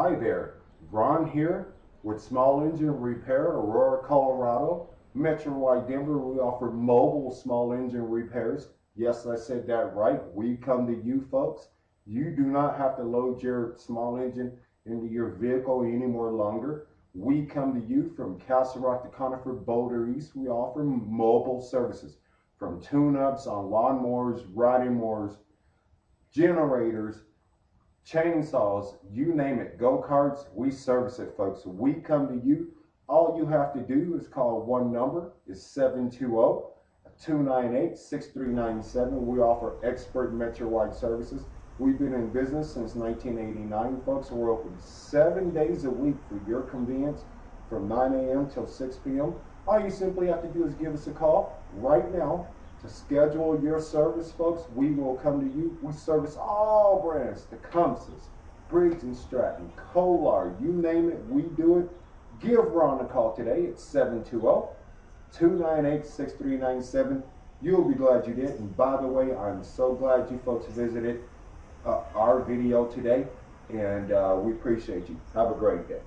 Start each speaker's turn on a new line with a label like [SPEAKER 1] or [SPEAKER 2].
[SPEAKER 1] Hi there, Ron here with Small Engine Repair, Aurora, Colorado. Metro White Denver, we offer mobile small engine repairs. Yes, I said that right. We come to you folks. You do not have to load your small engine into your vehicle any more longer. We come to you from Castle Rock to Conifer, Boulder East. We offer mobile services from tune-ups on lawnmowers, riding mowers, generators, chainsaws, you name it, go-karts, we service it, folks. We come to you. All you have to do is call one number, is 720-298-6397. We offer expert Metro-wide services. We've been in business since 1989, folks. We're open 7 days a week for your convenience from 9 a.m. till 6 p.m. All you simply have to do is give us a call right now to schedule your service, folks. We will come to you. We service all brands, the Tecumsehs, Briggs & Stratton, Kohler, you name it, we do it. Give Ron a call today at 720-298-6397. You'll be glad you did. And by the way, I'm so glad you folks visited our video today, and we appreciate you. Have a great day.